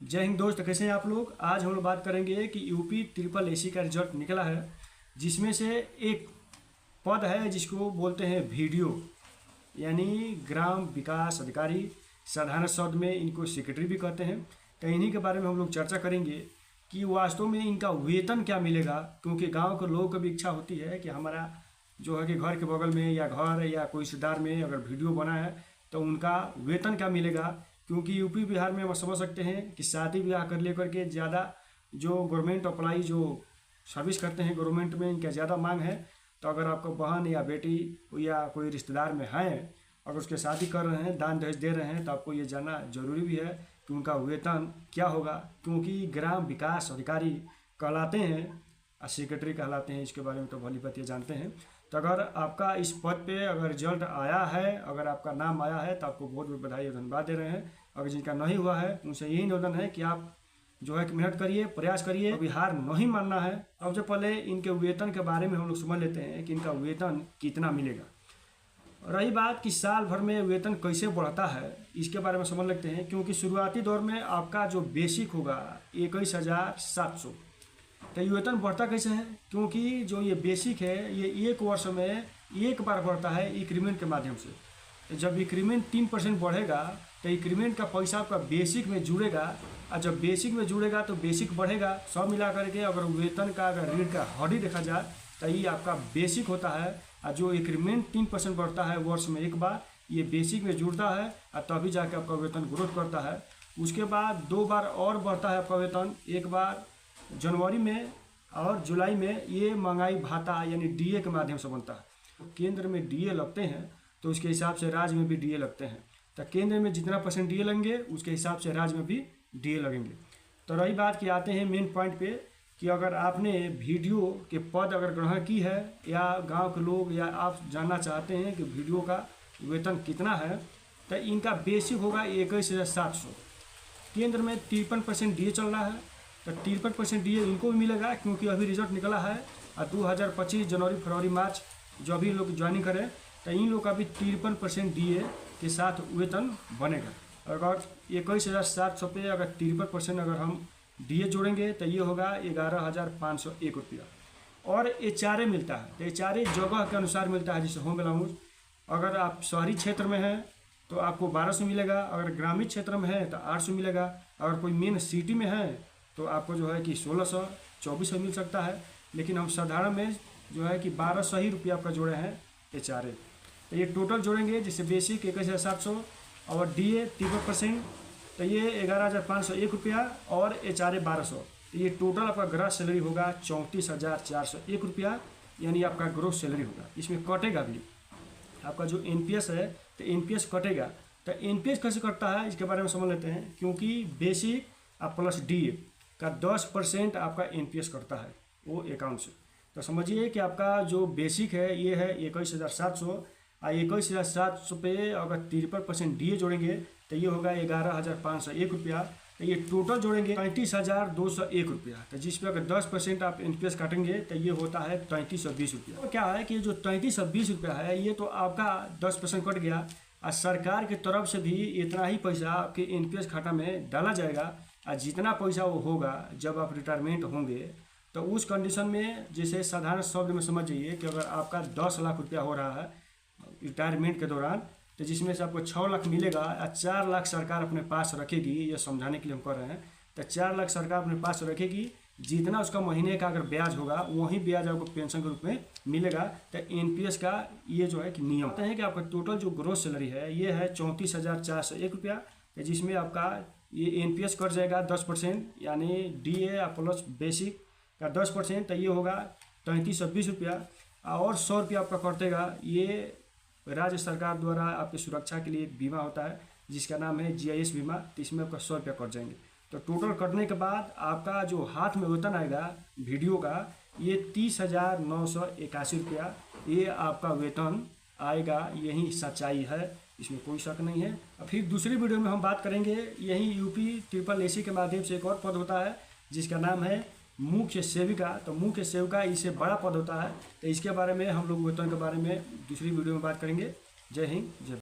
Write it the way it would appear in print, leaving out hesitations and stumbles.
जय हिंद दोस्त, कैसे हैं आप लोग। आज हम लोग बात करेंगे कि यूपी ट्रिपल एसी का रिजल्ट निकला है, जिसमें से एक पद है जिसको बोलते हैं वीडियो, यानी ग्राम विकास अधिकारी। साधारण शब्द में इनको सेक्रेटरी भी कहते हैं। तो इन्हीं के बारे में हम लोग चर्चा करेंगे कि वास्तव में इनका वेतन क्या मिलेगा, क्योंकि गांव के लोगों को भी इच्छा होती है कि हमारा जो है कि घर के बगल में या घर या कोई रिश्तेदार में अगर वीडियो बना है तो उनका वेतन क्या मिलेगा। क्योंकि यूपी बिहार में हम समझ सकते हैं कि शादी ब्याह कर लेकर के ज़्यादा जो गवर्नमेंट अप्लाई जो सर्विस करते हैं गवर्नमेंट में, इनका ज़्यादा मांग है। तो अगर आपको बहन या बेटी या कोई रिश्तेदार में है, अगर उसके शादी कर रहे हैं, दान दहेज दे रहे हैं, तो आपको ये जानना जरूरी भी है कि उनका वेतन क्या होगा। क्योंकि ग्राम विकास अधिकारी कहलाते हैं और सेक्रेटरी कहलाते हैं, इसके बारे में तो भली बात ये जानते हैं। तो अगर आपका इस पद पे अगर रिजल्ट आया है, अगर आपका नाम आया है, तो आपको बहुत बहुत बधाई और धन्यवाद दे रहे हैं। अगर जिनका नहीं हुआ है उनसे यही निवेदन है कि आप जो है कि मेहनत करिए, प्रयास करिए, अभी हार नहीं मानना है। अब जो पहले इनके वेतन के बारे में हम लोग समझ लेते हैं कि इनका वेतन कितना मिलेगा। रही बात कि साल भर में वेतन कैसे बढ़ता है, इसके बारे में समझ लेते हैं। क्योंकि शुरुआती दौर में आपका जो बेसिक होगा 21,700, तो ये वेतन बढ़ता कैसे है, क्योंकि जो ये बेसिक है ये एक वर्ष में एक बार बढ़ता है इंक्रीमेंट के माध्यम से। तो जब इंक्रीमेंट 3% बढ़ेगा तो इंक्रीमेंट का पैसा आपका बेसिक में जुड़ेगा, और जब बेसिक में जुड़ेगा तो बेसिक बढ़ेगा। सब मिला करके अगर वेतन का अगर ऋण का हड्डी देखा जाए तो ये आपका बेसिक होता है। और जो इंक्रीमेंट 3% बढ़ता है वर्ष में एक बार, ये बेसिक में जुड़ता है और तभी जाके आपका वेतन ग्रोथ करता है। उसके बाद 2 बार और बढ़ता है आपका वेतन, एक बार जनवरी में और जुलाई में। ये महंगाई भाता यानी डीए के माध्यम से बनता है। केंद्र में डीए लगते हैं तो उसके हिसाब से राज्य में भी डीए लगते हैं। तो केंद्र में जितना % डीए लगेंगे उसके हिसाब से राज्य में भी डीए लगेंगे। तो रही बात कि आते हैं मेन पॉइंट पे कि अगर आपने वीडियो के पद अगर ग्रहण की है, या गांव के लोग या आप जानना चाहते हैं कि वीडियो का वेतन कितना है, तो इनका बेसिक होगा 21,700। केंद्र में 53% डीए चल रहा है, तो 53% डीए इनको भी मिलेगा, क्योंकि अभी रिजल्ट निकला है। और 2025 जनवरी फरवरी मार्च जो अभी लोग ज्वाइनिंग करें, तो इन लोग का भी 53% डीए के साथ वेतन बनेगा। अगर 21,700 पे अगर 53% अगर हम डीए जोड़ेंगे तो ये होगा 11,501 रुपया। और एचआरए मिलता है, तो एचआरए जगह के अनुसार मिलता है। जैसे होम अलाउंस अगर आप शहरी क्षेत्र में हैं तो आपको 1200 मिलेगा, अगर ग्रामीण क्षेत्र में है तो 800 मिलेगा, अगर कोई मेन सिटी में है तो आपको जो है कि 1600 2400 मिल सकता है। लेकिन हम साधारण में जो है कि 1200 ही रुपया आपका जोड़े हैं एचआरए। तो ये टोटल जोड़ेंगे, जैसे बेसिक 21,700 और डीए 53%, तो ये 11,501 रुपया और एचआरए 1200। तो ये टोटल आपका ग्रॉस सैलरी होगा 34,401 रुपया, यानी आपका ग्रोस सैलरी होगा। इसमें कटेगा भी आपका जो एनपीएस है, तो एनपीएस कटेगा। तो एनपीएस कैसे कटता है इसके बारे में समझ लेते हैं। क्योंकि बेसिक प्लस डीए का 10% आपका एनपीएस कटता है वो अकाउंट से। तो समझिए कि आपका जो बेसिक है ये है 21,700, और 21,700 पे अगर 53% डीए जोड़ेंगे तो ये होगा 11,501 रुपया। तो ये टोटल जोड़ेंगे 35,201 रुपया। तो जिस पे अगर 10% आप एनपीएस काटेंगे तो ये होता है 3320 रुपया। तो क्या है कि जो 3320 रुपया है ये तो आपका 10% कट गया, और सरकार की तरफ से भी इतना ही पैसा आपके एनपीएस खाता में डाला जाएगा। और जितना पैसा वो होगा जब आप रिटायरमेंट होंगे, तो उस कंडीशन में जैसे साधारण शब्द में समझ जाइए कि अगर आपका 10 लाख रुपया हो रहा है रिटायरमेंट के दौरान, तो जिसमें से आपको 6 लाख मिलेगा और 4 लाख सरकार अपने पास रखेगी। ये समझाने के लिए हम कर रहे हैं। तो 4 लाख सरकार अपने पास रखेगी, जितना उसका महीने का अगर ब्याज होगा वही ब्याज आपको पेंशन के रूप में मिलेगा। तो एनपीएस का ये जो है कि नियम है कि आपका टोटल जो ग्रोस सैलरी है ये है 34,401 रुपया, जिसमें आपका ये एनपीएस कट जाएगा 10%, यानी डीए प्लस बेसिक का 10%, तो ये होगा 3320 रुपया। और 100 रुपया आपका कटेगा, ये राज्य सरकार द्वारा आपकी सुरक्षा के लिए एक बीमा होता है जिसका नाम है जीआईएस बीमा। तो इसमें आपका 100 रुपया कट जाएंगे। तो टोटल कटने के बाद आपका जो हाथ में वेतन आएगा वीडियो का, ये 30,981 रुपया ये आपका वेतन आएगा। यही सच्चाई है, इसमें कोई शक नहीं है। और फिर दूसरी वीडियो में हम बात करेंगे यही यूपी ट्रिपल एसी के माध्यम से एक और पद होता है जिसका नाम है मुख्य सेविका। तो मुख्य सेविका इससे बड़ा पद होता है। तो इसके बारे में हम लोग वेतन के बारे में दूसरी वीडियो में बात करेंगे। जय हिंद, जय।